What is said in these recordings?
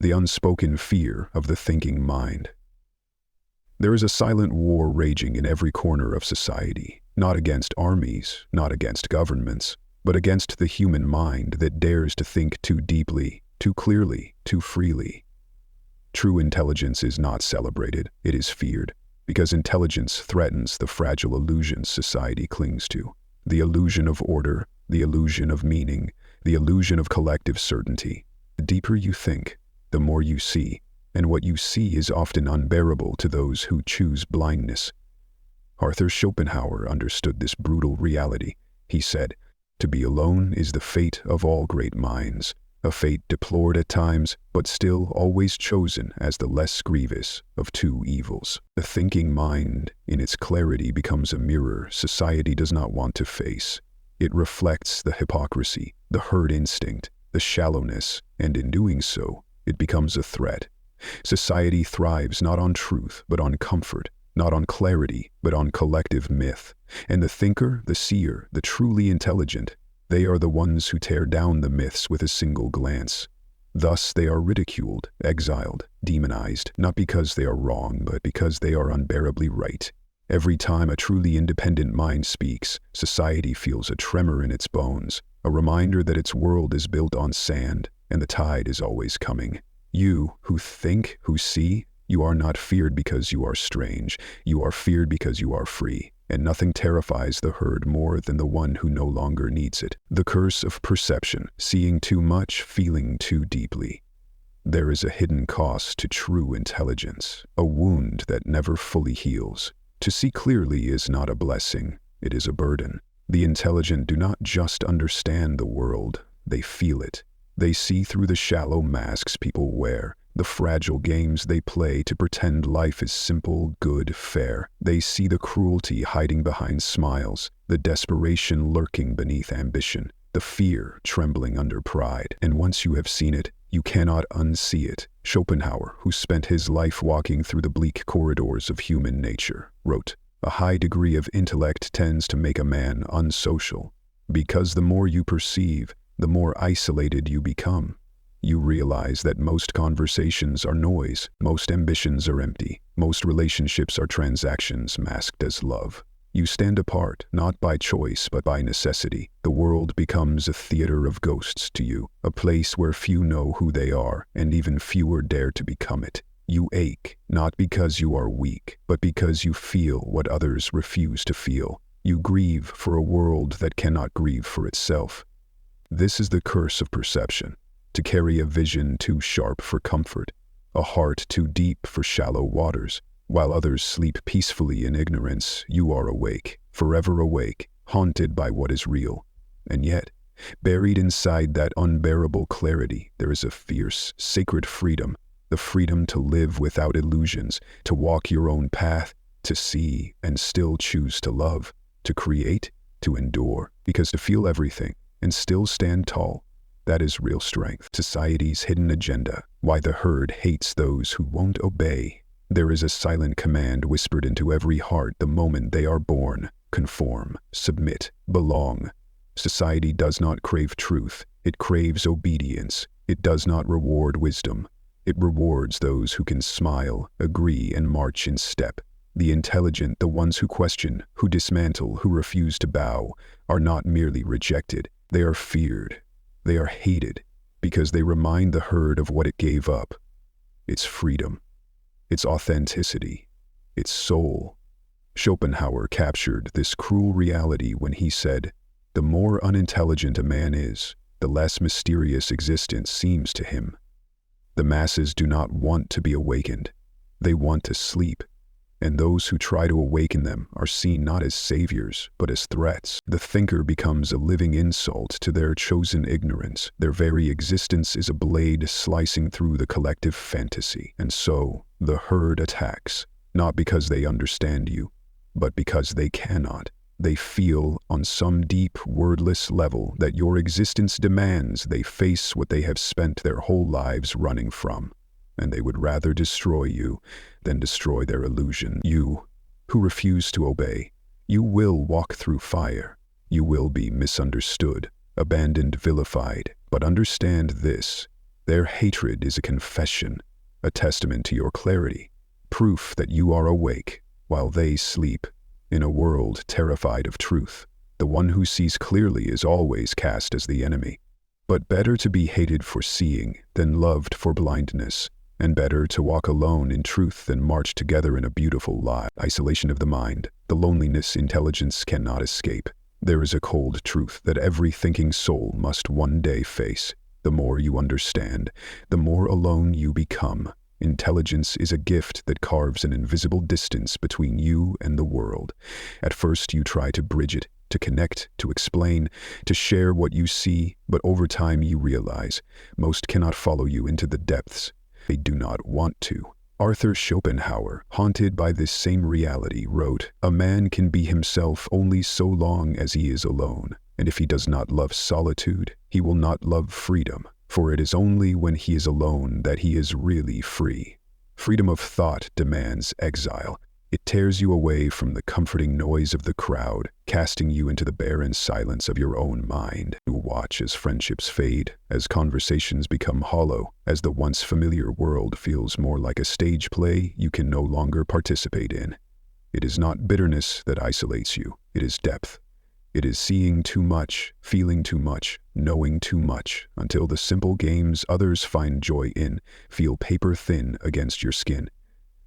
the unspoken fear of the thinking mind. There is a silent war raging in every corner of society, not against armies, not against governments, but against the human mind that dares to think too deeply, too clearly, too freely. True intelligence is not celebrated, it is feared, because intelligence threatens the fragile illusions society clings to. The illusion of order, the illusion of meaning, the illusion of collective certainty. The deeper you think, the more you see, and what you see is often unbearable to those who choose blindness. Arthur Schopenhauer understood this brutal reality. He said, "To be alone is the fate of all great minds, a fate deplored at times, but still always chosen as the less grievous of two evils." The thinking mind, in its clarity, becomes a mirror society does not want to face. It reflects the hypocrisy, the herd instinct, the shallowness, and in doing so, it becomes a threat. Society thrives not on truth, but on comfort, not on clarity, but on collective myth. And the thinker, the seer, the truly intelligent, they are the ones who tear down the myths with a single glance. Thus they are ridiculed, exiled, demonized, not because they are wrong, but because they are unbearably right. Every time a truly independent mind speaks, society feels a tremor in its bones, a reminder that its world is built on sand, and the tide is always coming. You, who think, who see, you are not feared because you are strange. You are feared because you are free, and nothing terrifies the herd more than the one who no longer needs it. The curse of perception, seeing too much, feeling too deeply. There is a hidden cost to true intelligence, a wound that never fully heals. To see clearly is not a blessing, it is a burden. The intelligent do not just understand the world, they feel it. They see through the shallow masks people wear, the fragile games they play to pretend life is simple, good, fair. They see the cruelty hiding behind smiles, the desperation lurking beneath ambition, the fear trembling under pride. And once you have seen it, you cannot unsee it. Schopenhauer, who spent his life walking through the bleak corridors of human nature, wrote, "A high degree of intellect tends to make a man unsocial, because the more you perceive, the more isolated you become. You realize that most conversations are noise, most ambitions are empty, most relationships are transactions masked as love. You stand apart, not by choice but by necessity. The world becomes a theater of ghosts to you, a place where few know who they are, and even fewer dare to become it. You ache, not because you are weak, but because you feel what others refuse to feel. You grieve for a world that cannot grieve for itself. This is the curse of perception, to carry a vision too sharp for comfort, a heart too deep for shallow waters. While others sleep peacefully in ignorance, you are awake, forever awake, haunted by what is real. And yet, buried inside that unbearable clarity, there is a fierce, sacred freedom, the freedom to live without illusions, to walk your own path, to see and still choose to love, to create, to endure, because to feel everything and still stand tall, that is real strength. Society's hidden agenda, why the herd hates those who won't obey. There is a silent command whispered into every heart the moment they are born: conform, submit, belong. Society does not crave truth, it craves obedience. It does not reward wisdom, it rewards those who can smile, agree, and march in step. The intelligent, the ones who question, who dismantle, who refuse to bow, are not merely rejected, they are feared. They are hated because they remind the herd of what it gave up: its freedom, its authenticity, its soul. Schopenhauer captured this cruel reality when he said, "The more unintelligent a man is, the less mysterious existence seems to him." The masses do not want to be awakened, they want to sleep. And those who try to awaken them are seen not as saviors, but as threats. The thinker becomes a living insult to their chosen ignorance. Their very existence is a blade slicing through the collective fantasy. And so, the herd attacks, not because they understand you, but because they cannot. They feel, on some deep, wordless level, that your existence demands they face what they have spent their whole lives running from. And they would rather destroy you than destroy their illusion. You, who refuse to obey, you will walk through fire. You will be misunderstood, abandoned, vilified. But understand this: Their hatred is a confession, a testament to your clarity, proof that you are awake while they sleep. In a world terrified of truth, the one who sees clearly is always cast as the enemy. But better to be hated for seeing than loved for blindness, and better to walk alone in truth than march together in a beautiful lie. Isolation of the mind, the loneliness intelligence cannot escape. There is a cold truth that every thinking soul must one day face. The more you understand, the more alone you become. Intelligence is a gift that carves an invisible distance between you and the world. At first you try to bridge it, to connect, to explain, to share what you see, but over time you realize most cannot follow you into the depths. They do not want to. Arthur Schopenhauer, haunted by this same reality, wrote, "A man can be himself only so long as he is alone, and if he does not love solitude, he will not love freedom, for it is only when he is alone that he is really free." Freedom of thought demands exile. It tears you away from the comforting noise of the crowd, casting you into the barren silence of your own mind. You watch as friendships fade, as conversations become hollow, as the once familiar world feels more like a stage play you can no longer participate in. It is not bitterness that isolates you, it is depth. It is seeing too much, feeling too much, knowing too much, until the simple games others find joy in feel paper thin against your skin.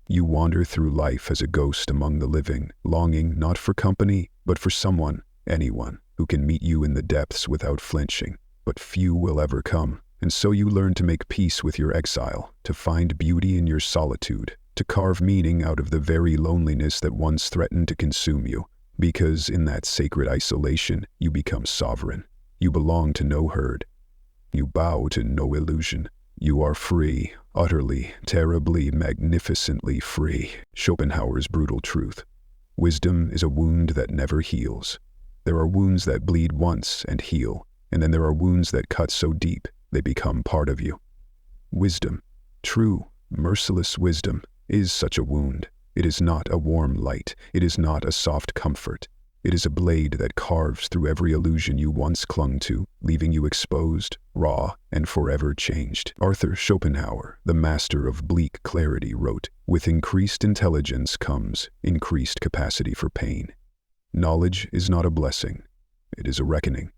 You wander through life as a ghost among the living, longing not for company, but for someone, anyone, who can meet you in the depths without flinching. But few will ever come, and so you learn to make peace with your exile, to find beauty in your solitude, to carve meaning out of the very loneliness that once threatened to consume you. Because in that sacred isolation, you become sovereign. You belong to no herd. You bow to no illusion. You are free, utterly, terribly, magnificently free. Schopenhauer's brutal truth. Wisdom is a wound that never heals. There are wounds that bleed once and heal, and then there are wounds that cut so deep they become part of you. Wisdom, true, merciless wisdom, is such a wound. It is not a warm light. It is not a soft comfort. It is a blade that carves through every illusion you once clung to, leaving you exposed, raw, and forever changed. Arthur Schopenhauer, the master of bleak clarity, wrote, "With increased intelligence comes increased capacity for pain. Knowledge is not a blessing. It is a reckoning.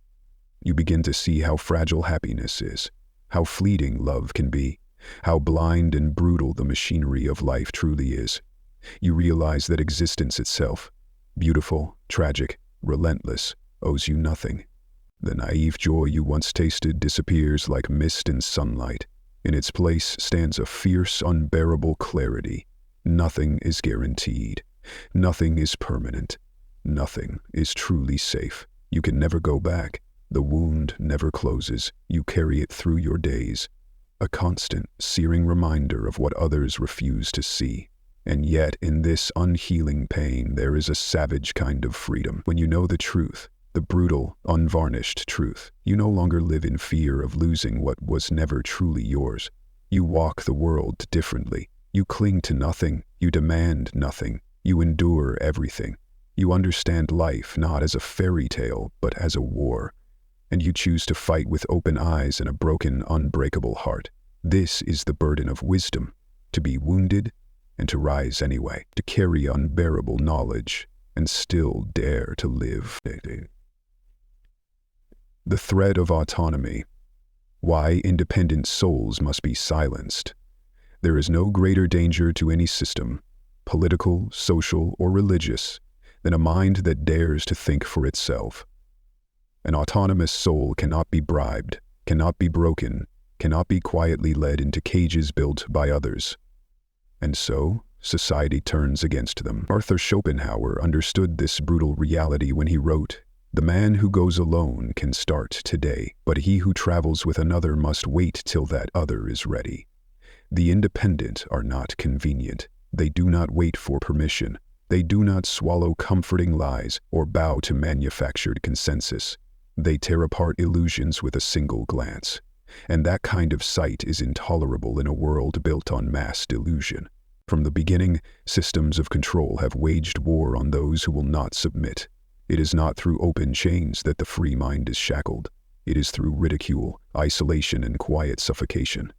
You begin to see how fragile happiness is, how fleeting love can be, how blind and brutal the machinery of life truly is. You realize that existence itself, beautiful, tragic, relentless, owes you nothing. The naive joy you once tasted disappears like mist in sunlight. In its place stands a fierce, unbearable clarity. Nothing is guaranteed. Nothing is permanent. Nothing is truly safe. You can never go back. The wound never closes. You carry it through your days. A constant, searing reminder of what others refuse to see. And yet, in this unhealing pain, there is a savage kind of freedom. When you know the truth, the brutal, unvarnished truth, you no longer live in fear of losing what was never truly yours. You walk the world differently. You cling to nothing. You demand nothing. You endure everything. You understand life not as a fairy tale, but as a war. And you choose to fight with open eyes and a broken, unbreakable heart. This is the burden of wisdom, to be wounded and to rise anyway, to carry unbearable knowledge and still dare to live. The thread of autonomy. Why independent souls must be silenced. There is no greater danger to any system, political, social, or religious, than a mind that dares to think for itself. An autonomous soul cannot be bribed, cannot be broken, cannot be quietly led into cages built by others. And so, society turns against them. Arthur Schopenhauer understood this brutal reality when he wrote, "The man who goes alone can start today, but he who travels with another must wait till that other is ready." The independent are not convenient. They do not wait for permission. They do not swallow comforting lies or bow to manufactured consensus. They tear apart illusions with a single glance. And that kind of sight is intolerable in a world built on mass delusion. From the beginning, systems of control have waged war on those who will not submit. It is not through open chains that the free mind is shackled. It is through ridicule, isolation, and quiet suffocation.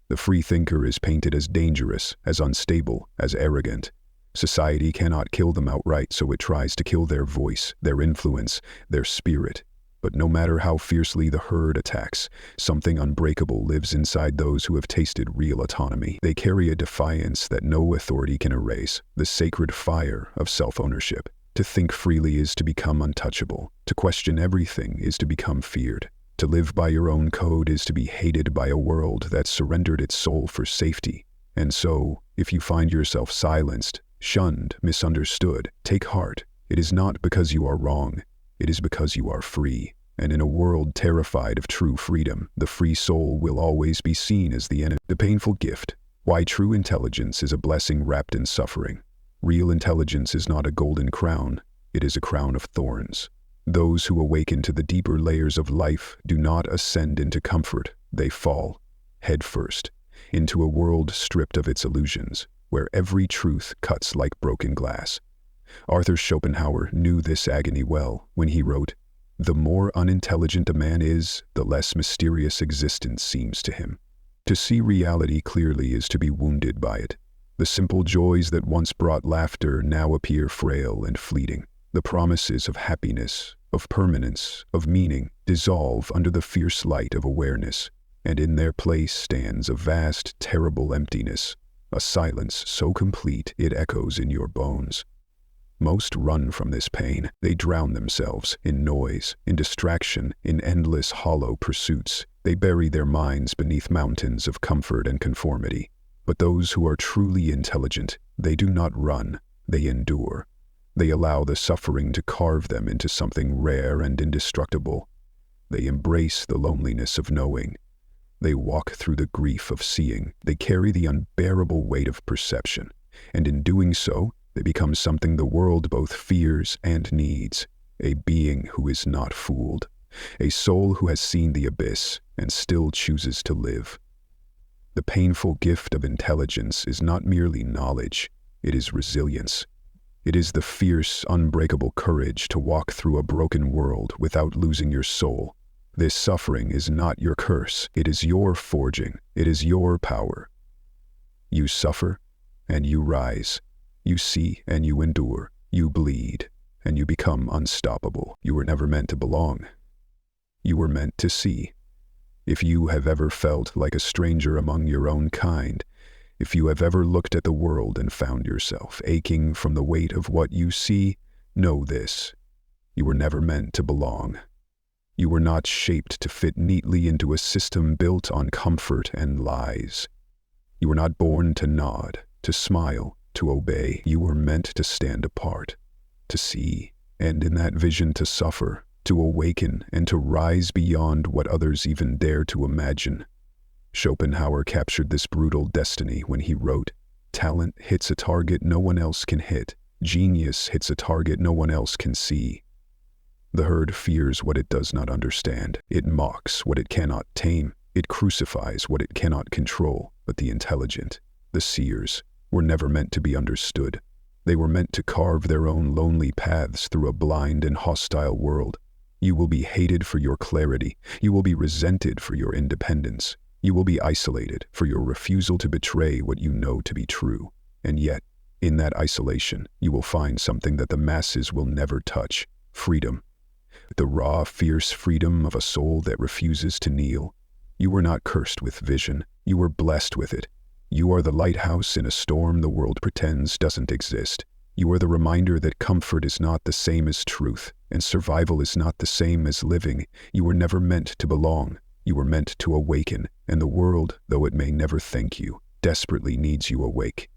The free thinker is painted as dangerous, as unstable, as arrogant. Society cannot kill them outright, so it tries to kill their voice, their influence, their spirit. But no matter how fiercely the herd attacks, something unbreakable lives inside those who have tasted real autonomy. They carry a defiance that no authority can erase, the sacred fire of self-ownership. To think freely is to become untouchable. To question everything is to become feared. To live by your own code is to be hated by a world that surrendered its soul for safety. And so, if you find yourself silenced, shunned, misunderstood, take heart. It is not because you are wrong. It is because you are free. And in a world terrified of true freedom, the free soul will always be seen as the enemy. The painful gift. Why true intelligence is a blessing wrapped in suffering. Real intelligence is not a golden crown. It is a crown of thorns. Those who awaken to the deeper layers of life do not ascend into comfort. They fall, head first, into a world stripped of its illusions, where every truth cuts like broken glass. Arthur Schopenhauer knew this agony well when he wrote, "The more unintelligent a man is, the less mysterious existence seems to him. To see reality clearly is to be wounded by it. The simple joys that once brought laughter now appear frail and fleeting. The promises of happiness, of permanence, of meaning, dissolve under the fierce light of awareness, and in their place stands a vast, terrible emptiness, a silence so complete it echoes in your bones." Most run from this pain. They drown themselves in noise, in distraction, in endless hollow pursuits. They bury their minds beneath mountains of comfort and conformity. But those who are truly intelligent, they do not run, they endure. They allow the suffering to carve them into something rare and indestructible. They embrace the loneliness of knowing. They walk through the grief of seeing. They carry the unbearable weight of perception. And in doing so, they become something the world both fears and needs. A being who is not fooled. A soul who has seen the abyss and still chooses to live. The painful gift of intelligence is not merely knowledge. It is resilience. It is the fierce, unbreakable courage to walk through a broken world without losing your soul. This suffering is not your curse. It is your forging. It is your power. You suffer, and you rise. You see, and you endure. You bleed, and you become unstoppable. You were never meant to belong. You were meant to see. If you have ever felt like a stranger among your own kind, if you have ever looked at the world and found yourself aching from the weight of what you see, know this: you were never meant to belong. You were not shaped to fit neatly into a system built on comfort and lies. You were not born to nod, to smile, to obey. You were meant to stand apart, to see, and in that vision to suffer, to awaken, and to rise beyond what others even dare to imagine. Schopenhauer captured this brutal destiny when he wrote, "Talent hits a target no one else can hit. Genius hits a target no one else can see." The herd fears what it does not understand. It mocks what it cannot tame. It crucifies what it cannot control. But the intelligent, the seers, were never meant to be understood. They were meant to carve their own lonely paths through a blind and hostile world. You will be hated for your clarity. You will be resented for your independence. You will be isolated for your refusal to betray what you know to be true. And yet, in that isolation, you will find something that the masses will never touch: freedom. The raw, fierce freedom of a soul that refuses to kneel. You were not cursed with vision. You were blessed with it. You are the lighthouse in a storm the world pretends doesn't exist. You are the reminder that comfort is not the same as truth, and survival is not the same as living. You were never meant to belong. You were meant to awaken, and the world, though it may never thank you, desperately needs you awake.